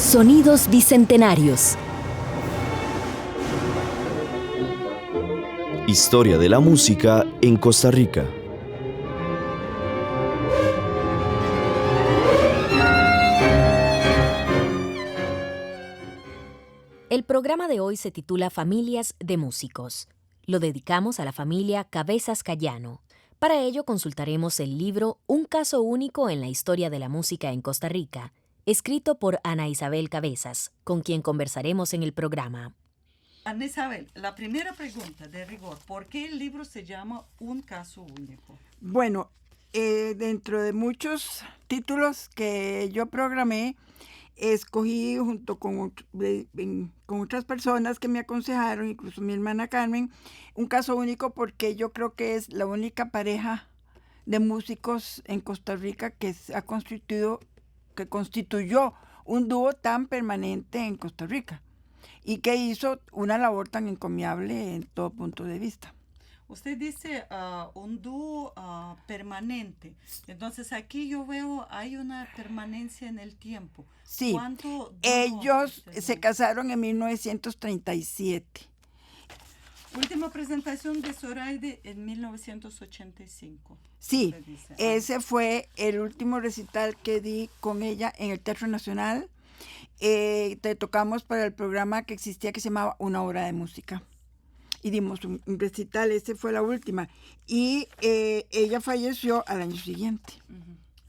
Sonidos bicentenarios. Historia de la música en Costa Rica. El programa de hoy se titula Familias de Músicos. Lo dedicamos a la familia Cabezas Cayano. Para ello consultaremos el libro Un caso único en la historia de la música en Costa Rica, escrito por Ana Isabel Cabezas, con quien conversaremos en el programa. Ana Isabel, la primera pregunta de rigor, ¿por qué el libro se llama Un caso único? Bueno, dentro de muchos títulos que yo programé, escogí junto con otras personas que me aconsejaron, incluso mi hermana Carmen, un caso único porque yo creo que es la única pareja de músicos en Costa Rica que constituyó un dúo tan permanente en Costa Rica y que hizo una labor tan encomiable en todo punto de vista. Usted dice un dúo permanente. Entonces aquí yo veo hay una permanencia en el tiempo. Sí, ¿Cuánto ellos se casaron en 1937. Última presentación de Zoraide en 1985. Sí, ese fue el último recital que di con ella en el Teatro Nacional. Te tocamos para el programa que existía que se llamaba Una Hora de Música. Y dimos un recital, esa fue la última. Y ella falleció al año siguiente.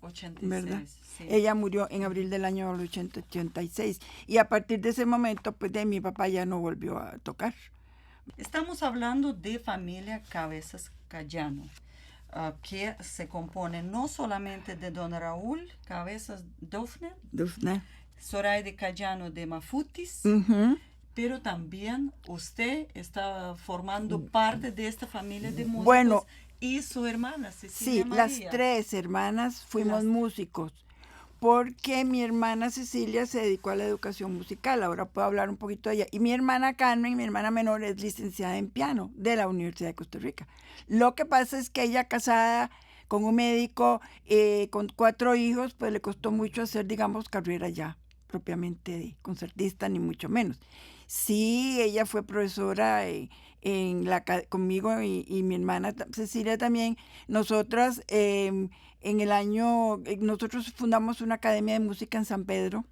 86, ¿verdad? Sí. Ella murió en abril del año 86. Y a partir de ese momento, pues de mi papá ya no volvió a tocar. Estamos hablando de familia Cabezas Cayano, que se compone no solamente de don Raúl Cabezas Dufner, Zoraide Cayano de Mafutis, pero también usted está formando parte de esta familia de músicos. Bueno, y su hermana Cecilia sí, María. las tres hermanas fuimos músicos, porque mi hermana Cecilia se dedicó a la educación musical, ahora puedo hablar un poquito de ella, y mi hermana Carmen, mi hermana menor, es licenciada en piano de la Universidad de Costa Rica. Lo que pasa es que ella, casada con un médico, con 4 hijos, pues le costó mucho hacer, digamos, carrera ya propiamente de concertista, ni mucho menos. Sí, ella fue profesora conmigo y mi hermana Cecilia también. Nosotros nosotros fundamos una academia de música en San Pedro,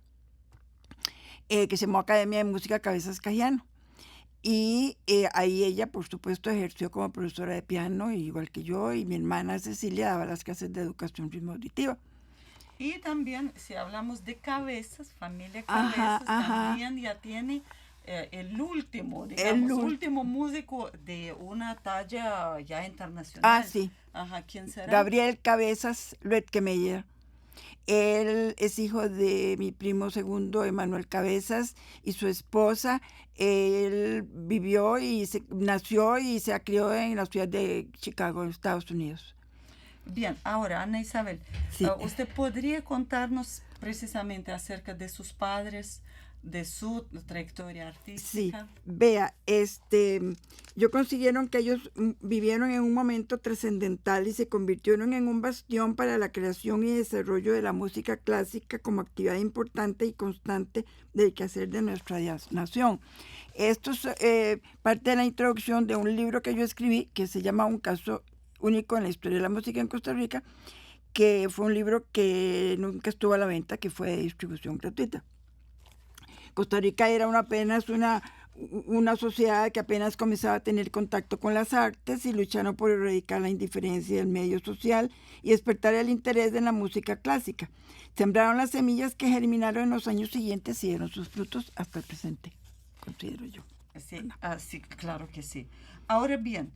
que se llamó Academia de Música Cabezas Cayano. Y ahí ella, por supuesto, ejerció como profesora de piano, igual que yo, y mi hermana Cecilia daba las clases de educación ritmo auditiva. Y también, si hablamos de Cabezas, familia Cabezas, también ya tiene el último, digamos, último músico de una talla ya internacional. Sí. ¿Quién será? Gabriel Cabezas Luetkemeyer. Él es hijo de mi primo segundo, Emanuel Cabezas, y su esposa. Él vivió y nació y se crió en la ciudad de Chicago, Estados Unidos. Bien, ahora, Ana Isabel, sí. ¿Usted podría contarnos precisamente acerca de sus padres, de su trayectoria artística? Sí, vea, yo considero que ellos vivieron en un momento trascendental y se convirtieron en un bastión para la creación y desarrollo de la música clásica como actividad importante y constante del quehacer de nuestra nación. Esto es parte de la introducción de un libro que yo escribí que se llama Un caso único en la historia de la música en Costa Rica, que fue un libro que nunca estuvo a la venta, que fue de distribución gratuita. Costa Rica era apenas una sociedad que apenas comenzaba a tener contacto con las artes y lucharon por erradicar la indiferencia del medio social y despertar el interés en la música clásica. Sembraron las semillas que germinaron en los años siguientes y dieron sus frutos hasta el presente, considero yo. Sí, sí, claro que sí. Ahora bien,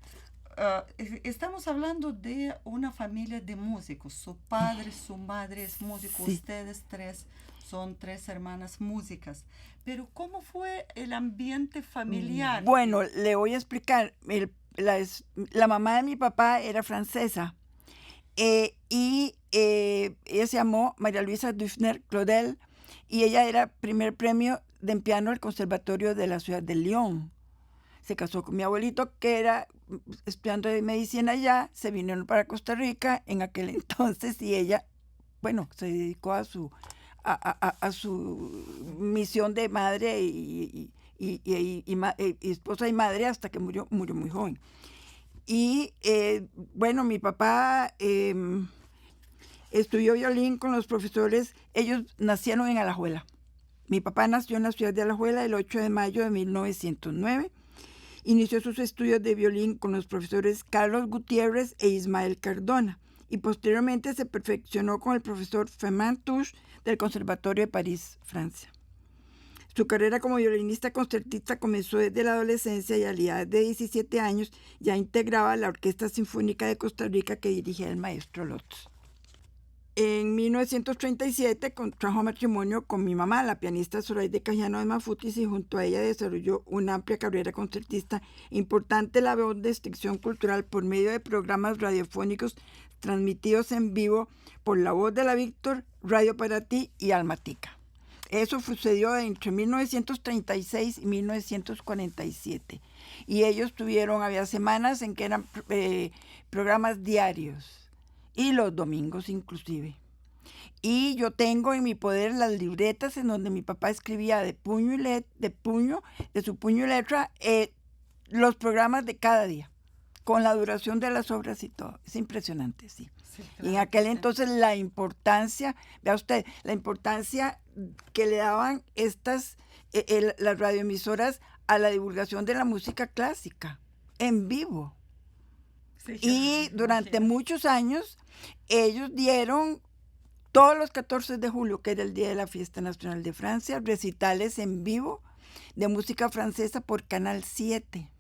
estamos hablando de una familia de músicos. Su padre, su madre es músico, sí. Ustedes tres son 3 hermanas músicas. Pero ¿cómo fue el ambiente familiar? Bueno, le voy a explicar. La mamá de mi papá era francesa y ella se llamó María Luisa Dufner Claudel y ella era primer premio de piano del Conservatorio de la ciudad de Lyon. Se casó con mi abuelito, que era estudiando de medicina allá, se vinieron para Costa Rica en aquel entonces y ella, bueno, se dedicó a su a su misión de madre y esposa y madre hasta que murió muy joven. Y bueno, mi papá estudió violín con los profesores, ellos nacieron en Alajuela. Mi papá nació en la ciudad de Alajuela el 8 de mayo de 1909. Inició sus estudios de violín con los profesores Carlos Gutiérrez e Ismael Cardona y posteriormente se perfeccionó con el profesor Firmin Touche del Conservatorio de París, Francia. Su carrera como violinista concertista comenzó desde la adolescencia y a la edad de 17 años ya integraba la Orquesta Sinfónica de Costa Rica que dirigía el maestro Lotz. En 1937 contrajo matrimonio con mi mamá, la pianista Zoraide Cajano de Mafutis, y junto a ella desarrolló una amplia carrera concertista, importante labor de extensión cultural por medio de programas radiofónicos transmitidos en vivo por La Voz de la Víctor, Radio para Ti y Almatica. Eso sucedió entre 1936 y 1947. Y ellos había semanas en que eran programas diarios. Y los domingos inclusive. Y yo tengo en mi poder las libretas en donde mi papá escribía de su puño y letra, los programas de cada día, con la duración de las obras y todo. Es impresionante, sí. Sí, claro, y en aquel entonces la importancia, vea usted, la importancia que le daban las radioemisoras a la divulgación de la música clásica, en vivo. Sí, y durante muchos años ellos dieron todos los 14 de julio, que era el día de la Fiesta Nacional de Francia, recitales en vivo de música francesa por Canal 7,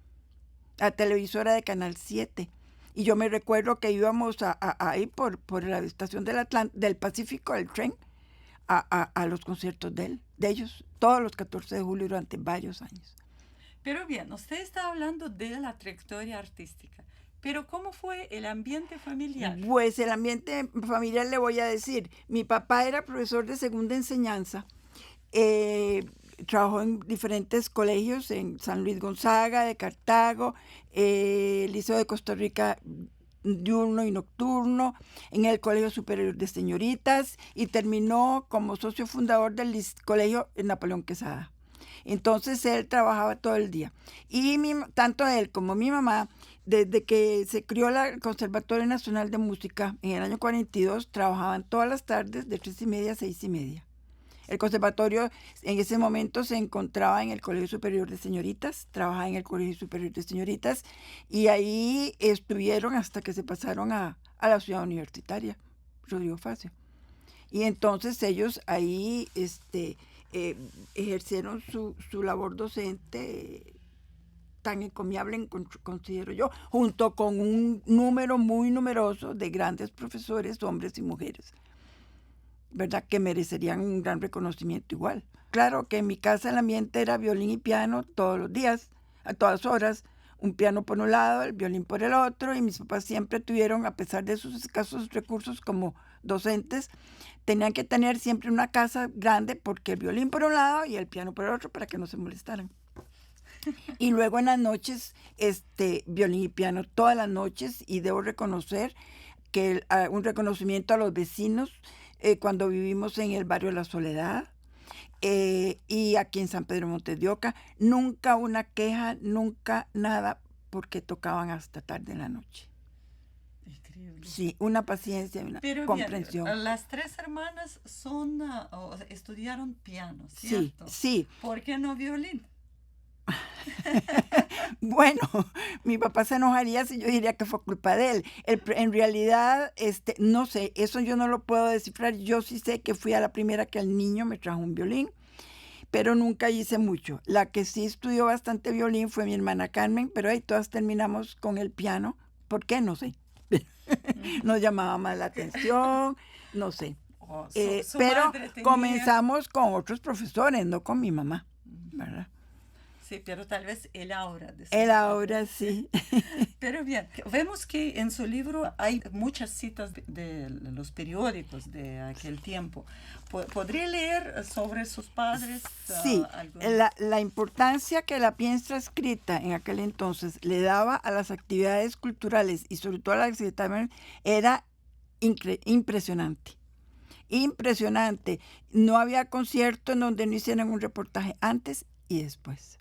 la televisora de Canal 7. Y yo me recuerdo que íbamos ahí por la estación del Pacífico, el tren, a los conciertos de ellos, todos los 14 de julio durante varios años. Pero bien, usted está hablando de la trayectoria artística. Pero ¿cómo fue el ambiente familiar? Pues el ambiente familiar le voy a decir. Mi papá era profesor de segunda enseñanza. Trabajó en diferentes colegios, en San Luis Gonzaga, de Cartago, Liceo de Costa Rica diurno y nocturno, en el Colegio Superior de Señoritas y terminó como socio fundador del Colegio Napoleón Quesada. Entonces él trabajaba todo el día. Y tanto él como mi mamá, desde que se crió el Conservatorio Nacional de Música en el año 42, trabajaban todas las tardes de 3:30 a 6:30. El conservatorio en ese momento se encontraba en el Colegio Superior de Señoritas, trabajaba en el Colegio Superior de Señoritas y ahí estuvieron hasta que se pasaron a la ciudad universitaria, Rodrigo Facio. Y entonces ellos ahí ejercieron su labor docente tan encomiable, considero yo, junto con un número muy numeroso de grandes profesores, hombres y mujeres, ¿verdad? Que merecerían un gran reconocimiento igual. Claro que en mi casa el ambiente era violín y piano todos los días, a todas horas, un piano por un lado, el violín por el otro, y mis papás siempre tuvieron, a pesar de sus escasos recursos como docentes, tenían que tener siempre una casa grande porque el violín por un lado y el piano por el otro para que no se molestaran. Y luego en las noches, violín y piano todas las noches, y debo reconocer que un reconocimiento a los vecinos cuando vivimos en el barrio La Soledad y aquí en San Pedro Montes de Oca, nunca una queja, nunca nada, porque tocaban hasta tarde en la noche. Increíble. Sí, una paciencia, una comprensión. Bien, las tres hermanas estudiaron piano, ¿cierto? Sí. ¿Por qué no violín? Bueno, mi papá se enojaría si yo diría que fue culpa de él. En realidad, no sé, eso yo no lo puedo descifrar. Yo sí sé que fui a la primera que el niño me trajo un violín, pero nunca hice mucho. La que sí estudió bastante violín fue mi hermana Carmen, pero ahí todas terminamos con el piano. ¿Por qué? No sé. Nos llamaba más la atención, no sé. Pero comenzamos con otros profesores, no con mi mamá, ¿verdad? Sí, pero tal vez el aura. El aura, sí. Pero bien, vemos que en su libro hay muchas citas de los periódicos de aquel tiempo. ¿Podría leer sobre sus padres? Sí, la importancia que la pieza escrita en aquel entonces le daba a las actividades culturales y sobre todo a las actividades era impresionante. Impresionante. No había concierto en donde no hicieran un reportaje antes y después.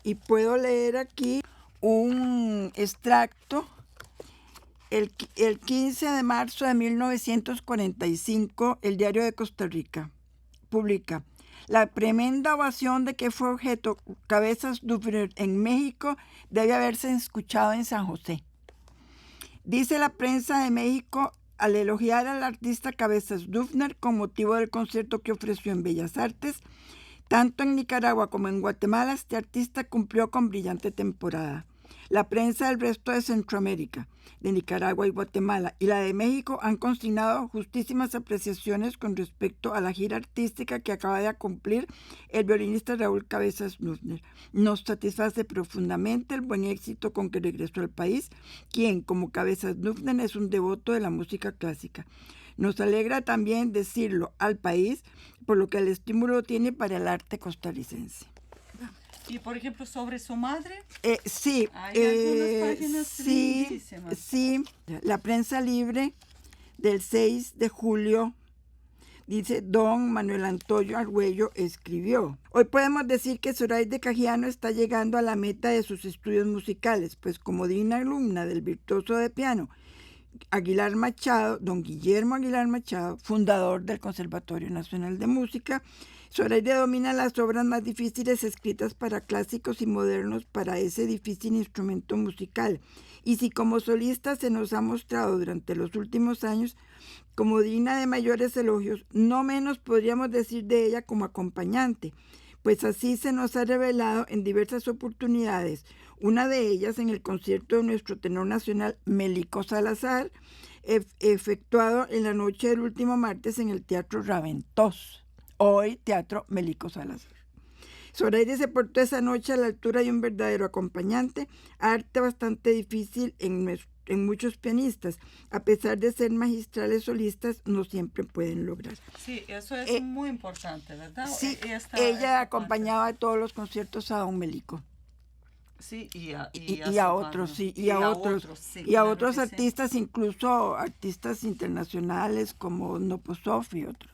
Y puedo leer aquí un extracto. El 15 de marzo de 1945, el Diario de Costa Rica publica: la tremenda ovación de que fue objeto Cabezas Dufner en México debe haberse escuchado en San José. Dice la prensa de México al elogiar al artista Cabezas Dufner con motivo del concierto que ofreció en Bellas Artes: tanto en Nicaragua como en Guatemala, este artista cumplió con brillante temporada. La prensa del resto de Centroamérica, de Nicaragua y Guatemala, y la de México han consignado justísimas apreciaciones con respecto a la gira artística que acaba de cumplir el violinista Raúl Cabezas Dufner. Nos satisface profundamente el buen éxito con que regresó al país, quien, como Cabezas Dufner, es un devoto de la música clásica. Nos alegra también decirlo al país, por lo que el estímulo tiene para el arte costarricense. Y, por ejemplo, sobre su madre. Sí, hay algunas páginas lindísimas. Sí, la Prensa Libre del 6 de julio dice: don Manuel Antonio Argüello escribió: hoy podemos decir que Zoraide Cajiano está llegando a la meta de sus estudios musicales, pues como digna alumna del virtuoso de piano Aguilar Machado, don Guillermo Aguilar Machado, fundador del Conservatorio Nacional de Música, Zoraide domina las obras más difíciles escritas para clásicos y modernos para ese difícil instrumento musical. Y si como solista se nos ha mostrado durante los últimos años como digna de mayores elogios, no menos podríamos decir de ella como acompañante, pues así se nos ha revelado en diversas oportunidades, una de ellas en el concierto de nuestro tenor nacional Melico Salazar, efectuado en la noche del último martes en el Teatro Raventós, hoy Teatro Melico Salazar. Zoraide se portó esa noche a la altura de un verdadero acompañante, arte bastante difícil en muchos pianistas. A pesar de ser magistrales solistas, no siempre pueden lograr. Sí, eso es muy importante, ¿verdad? Sí, ella acompañaba a todos los conciertos a don Melico. Sí, y a otros, sí, y a otros artistas, sí. Incluso artistas internacionales como Noposov y otros.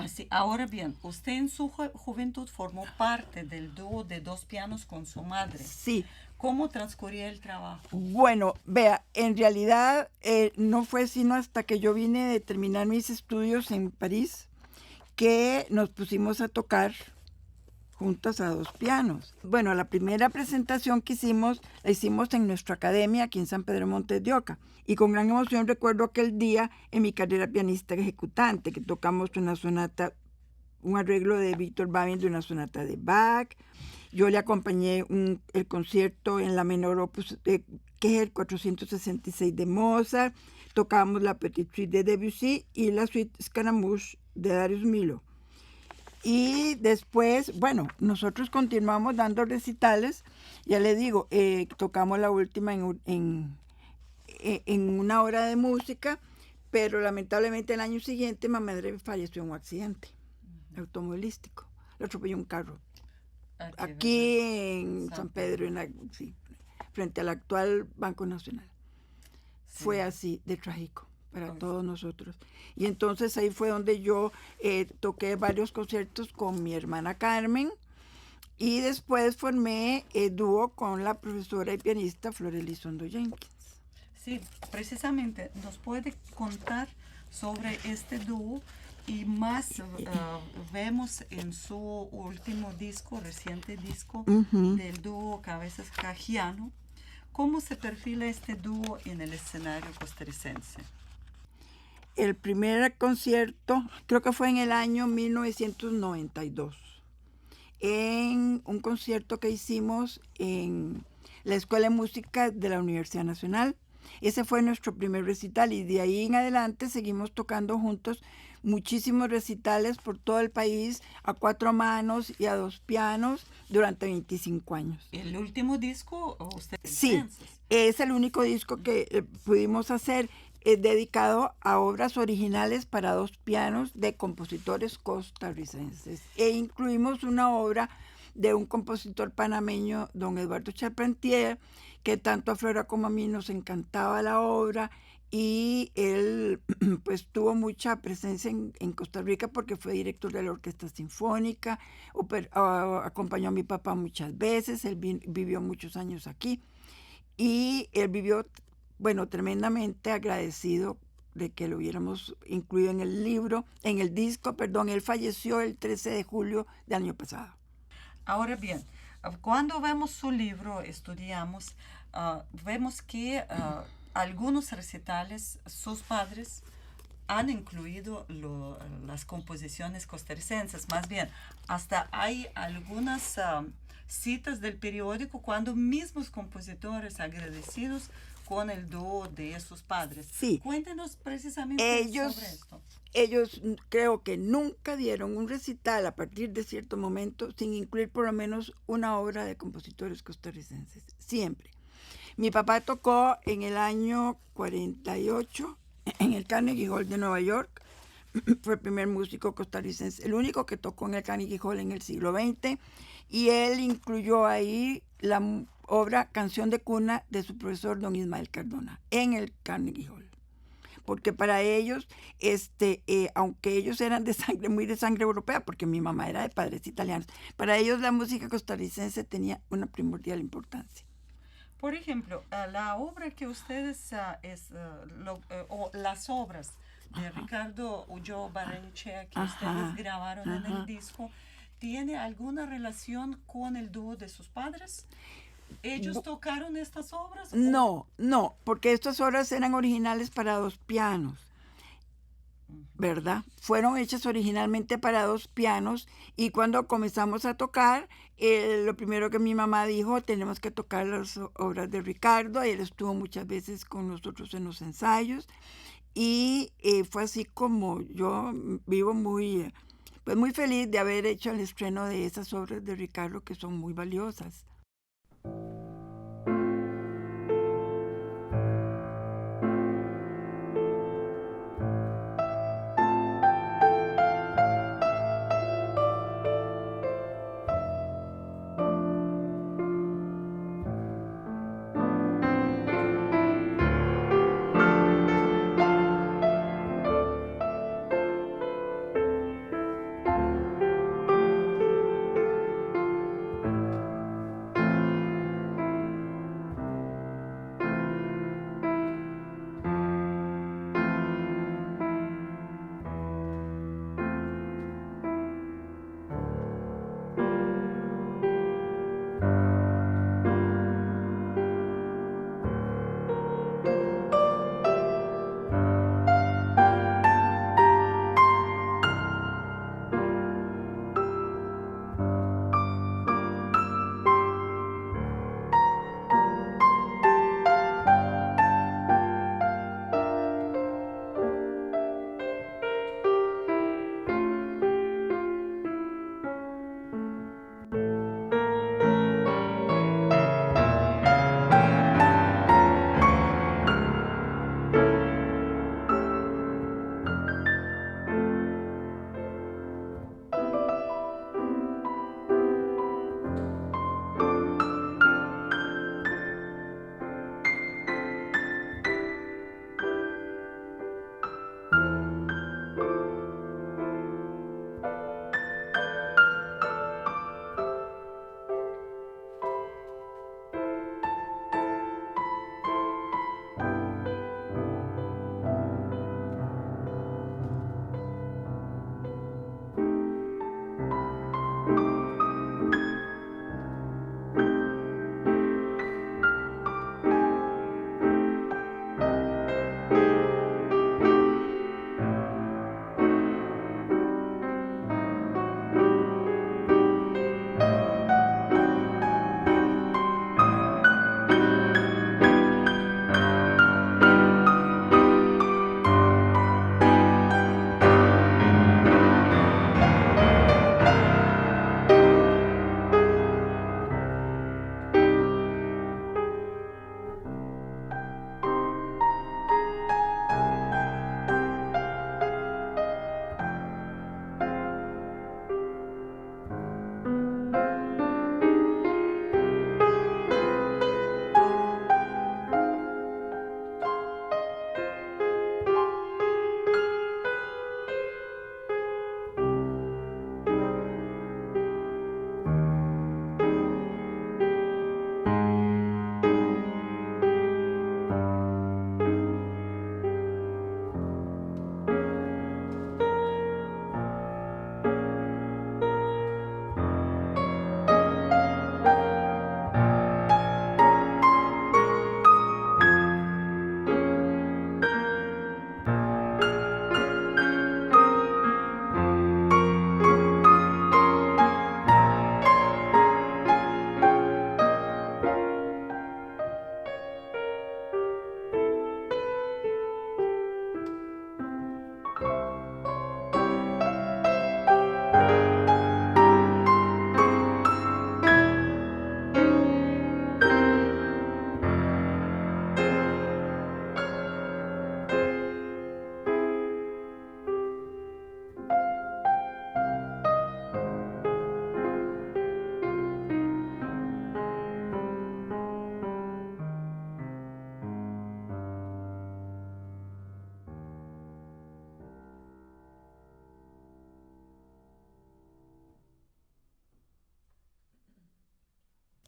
Sí. Ahora bien, usted en su juventud formó parte del dúo de dos pianos con su madre. Sí. ¿Cómo transcurría el trabajo? Bueno, vea, en realidad no fue sino hasta que yo vine de terminar mis estudios en París que nos pusimos a tocar juntas a dos pianos. Bueno, la primera presentación que hicimos, la hicimos en nuestra academia aquí en San Pedro Montes de Oca. Y con gran emoción recuerdo aquel día en mi carrera pianista ejecutante, que tocamos una sonata, un arreglo de Víctor Babin de una sonata de Bach. Yo le acompañé el concierto en la menor opus, que es el 466 de Mozart. Tocamos la Petite Suite de Debussy y la Suite Scaramouche de Darius Milhaud. Y después, bueno, nosotros continuamos dando recitales. Ya le digo, tocamos la última en una hora de música, pero lamentablemente el año siguiente mi madre falleció en un accidente automovilístico. Le atropelló un carro. Aquí en San Pedro, frente al actual Banco Nacional. Sí. Fue así de trágico para todos nosotros. Y entonces ahí fue donde yo toqué varios conciertos con mi hermana Carmen y después formé dúo con la profesora y pianista Flor Elizondo Jenkins. Sí, precisamente, ¿nos puede contar sobre este dúo? Y más vemos en su último disco, reciente disco, del dúo Cabezas Cajiano, ¿cómo se perfila este dúo en el escenario costarricense? El primer concierto, creo que fue en el año 1992, en un concierto que hicimos en la Escuela de Música de la Universidad Nacional. Ese fue nuestro primer recital y de ahí en adelante seguimos tocando juntos muchísimos recitales por todo el país a cuatro manos y a dos pianos durante 25 años. ¿El último disco o usted? Sí, es el único disco que pudimos hacer dedicado a obras originales para dos pianos de compositores costarricenses. E incluimos una obra de un compositor panameño, don Eduardo Charpentier, que tanto a Flora como a mí nos encantaba la obra y él pues tuvo mucha presencia en Costa Rica porque fue director de la Orquesta Sinfónica, acompañó a mi papá muchas veces, él vivió muchos años aquí y él vivió, bueno, tremendamente agradecido de que lo hubiéramos incluido en el libro, en el disco, perdón. Él falleció el 13 de julio del año pasado. Ahora bien, cuando vemos su libro, estudiamos, vemos que algunos recitales, sus padres han incluido las composiciones costarricenses. Más bien, hasta hay algunas citas del periódico cuando mismos compositores agradecidos con el dúo de sus padres. Sí. Cuéntenos precisamente sobre esto. Ellos creo que nunca dieron un recital a partir de cierto momento sin incluir por lo menos una obra de compositores costarricenses. Siempre. Mi papá tocó en el año 48 en el Carnegie Hall de Nueva York. Fue el primer músico costarricense, el único que tocó en el Carnegie Hall en el siglo XX. Y él incluyó ahí la obra Canción de Cuna de su profesor don Ismael Cardona en el Carnegie Hall. Porque para ellos, aunque ellos eran muy de sangre europea, porque mi mamá era de padres italianos, para ellos la música costarricense tenía una primordial importancia. Por ejemplo, la obra que ustedes, o las obras de Ricardo Ulloa Barrenechea que ustedes grabaron en el disco, ¿tiene alguna relación con el dúo de sus padres? ¿Ellos tocaron estas obras? No, porque estas obras eran originales para 2 pianos, ¿verdad? Fueron hechas originalmente para 2 pianos y cuando comenzamos a tocar, lo primero que mi mamá dijo, tenemos que tocar las obras de Ricardo. Él estuvo muchas veces con nosotros en los ensayos y fue así como yo vivo muy feliz de haber hecho el estreno de esas obras de Ricardo que son muy valiosas.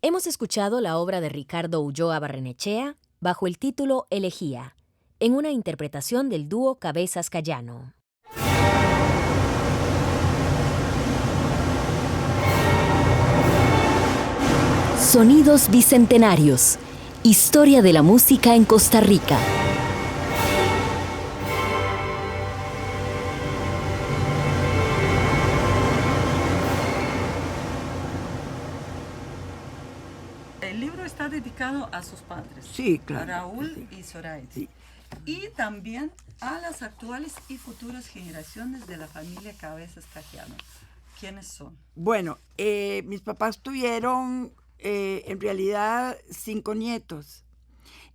Hemos escuchado la obra de Ricardo Ulloa Barrenechea bajo el título Elegía, en una interpretación del dúo Cabezas Cayano. Sonidos Bicentenarios. Historia de la música en Costa Rica. El libro está dedicado a sus padres, Sí, claro. Raúl Sí. y Zoraida. Sí. Y también a las actuales y futuras generaciones de la familia Cabezas Cayano. ¿Quiénes son? Bueno, mis papás tuvieron en realidad 5 nietos.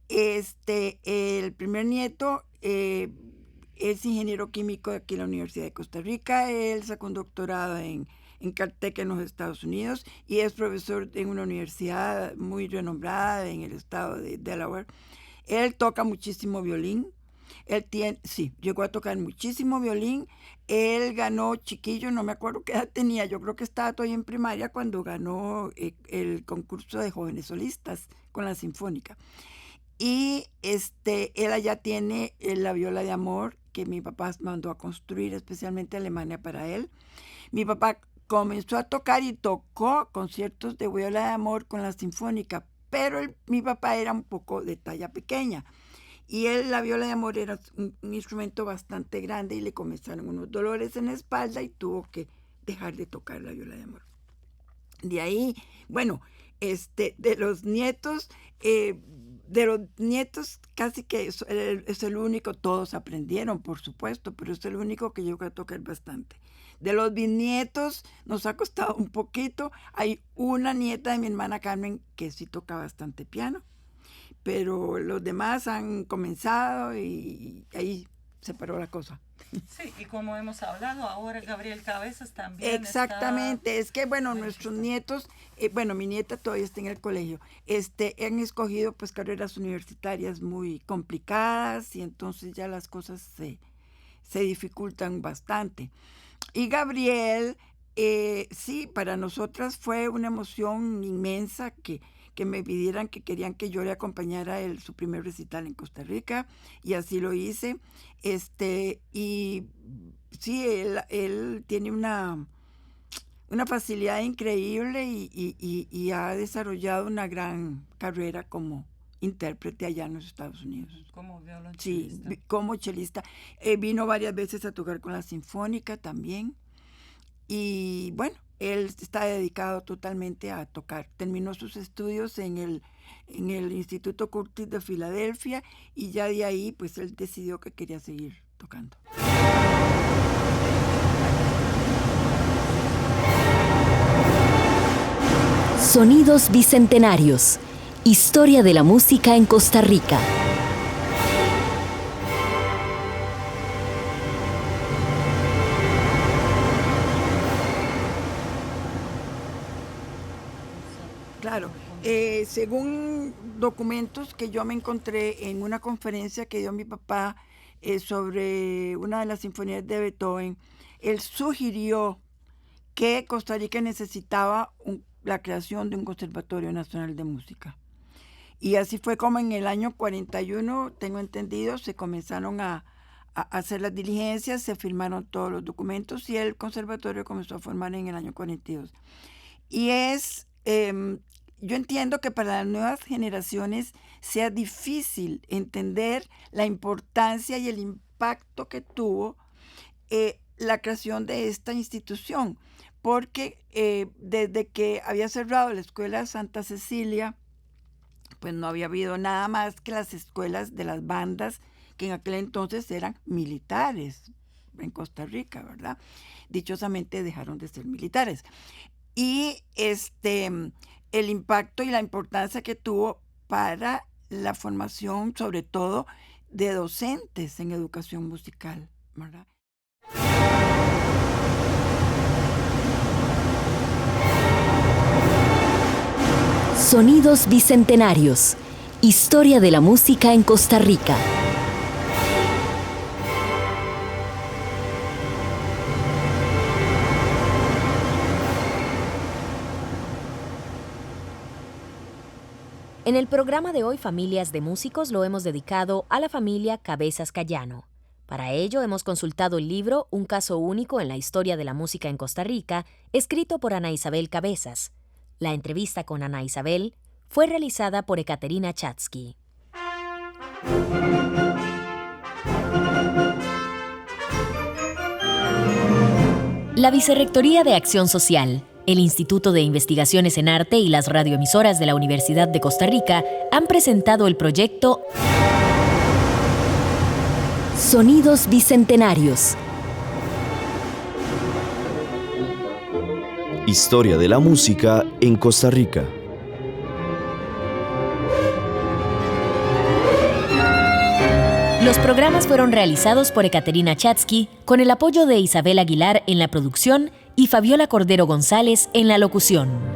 El primer nieto es ingeniero químico aquí en la Universidad de Costa Rica. Él sacó un doctorado en Caltech en los Estados Unidos y es profesor en una universidad muy renombrada en el estado de Delaware. Él toca muchísimo violín. Llegó a tocar muchísimo violín. Él ganó chiquillo, no me acuerdo qué edad tenía, yo creo que estaba todavía en primaria cuando ganó el concurso de jóvenes solistas con la Sinfónica. Y él allá tiene la viola de amor que mi papá mandó a construir especialmente a Alemania para él. Mi papá comenzó a tocar y tocó conciertos de viola de amor con la Sinfónica, pero mi papá era un poco de talla pequeña. Y la viola de amor era un instrumento bastante grande y le comenzaron unos dolores en la espalda y tuvo que dejar de tocar la viola de amor. De ahí, bueno, de los nietos casi que es el único, todos aprendieron, por supuesto, pero es el único que llegó a tocar bastante. De los bisnietos nos ha costado un poquito. Hay una nieta de mi hermana Carmen que sí toca bastante piano, pero los demás han comenzado y ahí se paró la cosa. Sí, y como hemos hablado ahora, Gabriel Cabezas también Exactamente, es que bueno, nuestros está. nietos, mi nieta todavía está en el colegio, han escogido pues carreras universitarias muy complicadas y entonces ya las cosas se dificultan bastante. Y Gabriel, sí, para nosotras fue una emoción inmensa que me pidieran que querían que yo le acompañara su primer recital en Costa Rica, y así lo hice. Y sí, él tiene una facilidad increíble y ha desarrollado una gran carrera como intérprete allá en los Estados Unidos. Como violonchelista. Sí, como chelista. Vino varias veces a tocar con la Sinfónica también. Y bueno, él está dedicado totalmente a tocar. Terminó sus estudios en el Instituto Curtis de Filadelfia y ya de ahí pues él decidió que quería seguir tocando. Sonidos Bicentenarios. Historia de la música en Costa Rica. Claro, según documentos que yo me encontré en una conferencia que dio mi papá sobre una de las sinfonías de Beethoven, él sugirió que Costa Rica necesitaba la creación de un Conservatorio Nacional de Música. Y así fue como en el año 41, tengo entendido, se comenzaron a hacer las diligencias, se firmaron todos los documentos y el conservatorio comenzó a formar en el año 42. Y yo entiendo que para las nuevas generaciones sea difícil entender la importancia y el impacto que tuvo la creación de esta institución, porque desde que había cerrado la escuela Santa Cecilia, pues no había habido nada más que las escuelas de las bandas que en aquel entonces eran militares en Costa Rica, ¿verdad? Dichosamente dejaron de ser militares. Y el impacto y la importancia que tuvo para la formación, sobre todo, de docentes en educación musical, ¿verdad? Sonidos Bicentenarios. Historia de la música en Costa Rica. En el programa de hoy, Familias de Músicos, lo hemos dedicado a la familia Cabezas Cayano. Para ello, hemos consultado el libro Un caso único en la historia de la música en Costa Rica, escrito por Ana Isabel Cabezas. La entrevista con Ana Isabel fue realizada por Ekaterina Chatsky. La Vicerrectoría de Acción Social, el Instituto de Investigaciones en Arte y las radioemisoras de la Universidad de Costa Rica han presentado el proyecto Sonidos Bicentenarios. Historia de la música en Costa Rica. Los programas fueron realizados por Ekaterina Chatsky con el apoyo de Isabel Aguilar en la producción y Fabiola Cordero González en la locución.